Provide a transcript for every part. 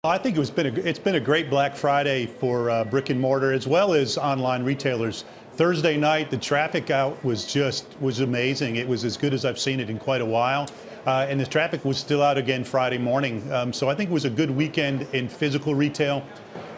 I think it's been a great Black Friday for brick and mortar as well as online retailers. Thursday night, the traffic out was amazing. It was as good as I've seen it in quite a while, and the traffic was still out again Friday morning. So I think it was a good weekend in physical retail,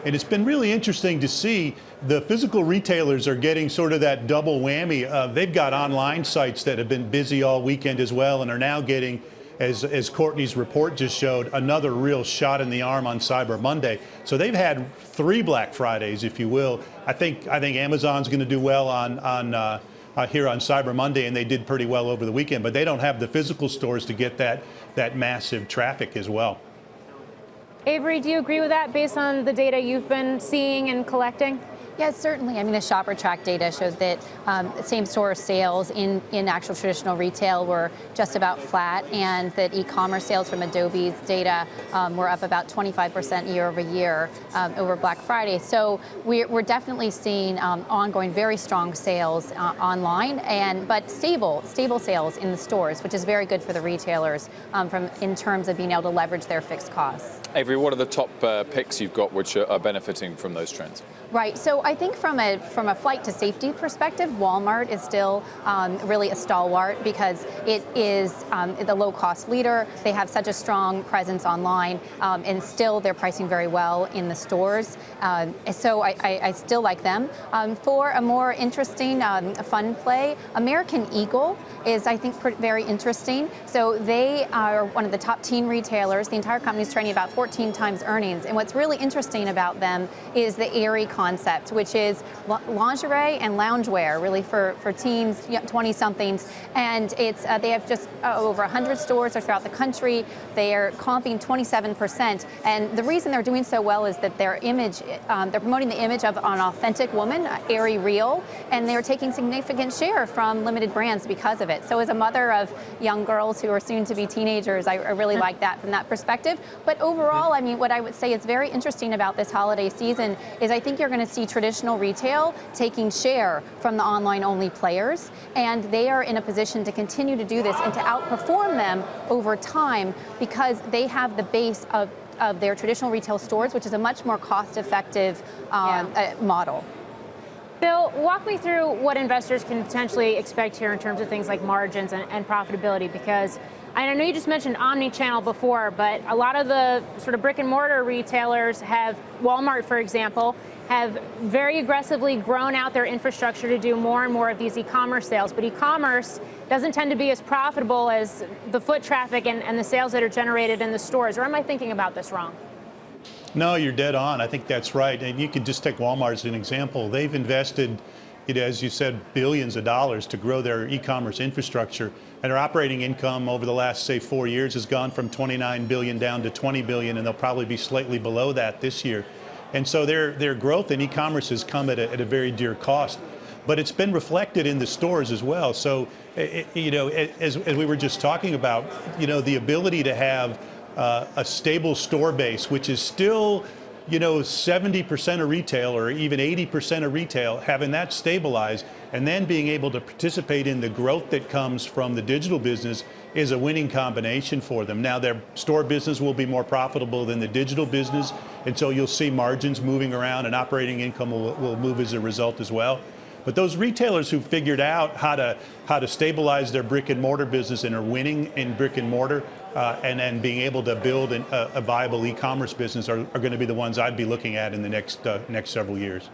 and it's been really interesting to see the physical retailers are getting sort of that double whammy. They've got online sites that have been busy all weekend as well, and are now getting, as Courtney's report just showed, another real shot in the arm on Cyber Monday. So they've had 3 Black Fridays, if you will. I think Amazon's going to do well here on Cyber Monday, and they did pretty well over the weekend. But they don't have the physical stores to get that massive traffic as well. Avery, do you agree with that based on the data you've been seeing and collecting? Yes, certainly. I mean, the Shopper Track data showed that same-store sales in actual traditional retail were just about flat, and that e-commerce sales from Adobe's data were up about 25% year over year over Black Friday. So we're definitely seeing ongoing, very strong sales online, but stable sales in the stores, which is very good for the retailers in terms of being able to leverage their fixed costs. Avery, what are the top picks you've got which are benefiting from those trends? Right. So I think from a flight to safety perspective, Walmart is still really a stalwart because it is the low-cost leader. They have such a strong presence online, and still they're pricing very well in the stores. So I still like them. For a more interesting, fun play, American Eagle is, I think, very interesting. So they are one of the top teen retailers. The entire company is trading about 14 times earnings. And what's really interesting about them is the Aerie concept, which is lingerie and loungewear, really for teens, 20-somethings. And it's they have just over 100 stores throughout the country. They are comping 27%. And the reason they're doing so well is that their image, they're promoting the image of an authentic woman, Aerie Real, and they're taking significant share from limited brands because of it. So as a mother of young girls who are soon to be teenagers, I really like that from that perspective. But overall, I mean, what I would say is very interesting about this holiday season is I think you're going to see traditional retail taking share from the online-only players, and they are in a position to continue to do this and to outperform them over time because they have the base of their traditional retail stores, which is a much more cost-effective model. Bill, walk me through what investors can potentially expect here in terms of things like margins and profitability, because I know you just mentioned omni-channel before, but a lot of the sort of brick and mortar retailers have, Walmart, for example, have very aggressively grown out their infrastructure to do more and more of these e-commerce sales. But e-commerce doesn't tend to be as profitable as the foot traffic and the sales that are generated in the stores. Or am I thinking about this wrong? No, you're dead on. I think that's right. And you could just take Walmart as an example. They've invested, as you said, billions of dollars to grow their e-commerce infrastructure. And their operating income over the last, say, 4 years has gone from $29 billion down to $20 billion, and they'll probably be slightly below that this year. And so their growth in e-commerce has come at a very dear cost. But it's been reflected in the stores as well. So, as we were just talking about, the ability to have a stable store base, which is still, 70% of retail or even 80% of retail, having that stabilized and then being able to participate in the growth that comes from the digital business is a winning combination for them. Now, their store business will be more profitable than the digital business, and so you'll see margins moving around and operating income will move as a result as well. But those retailers who figured out how to stabilize their brick and mortar business and are winning in brick and mortar and then being able to build a viable e-commerce business are going to be the ones I'd be looking at in the next several years.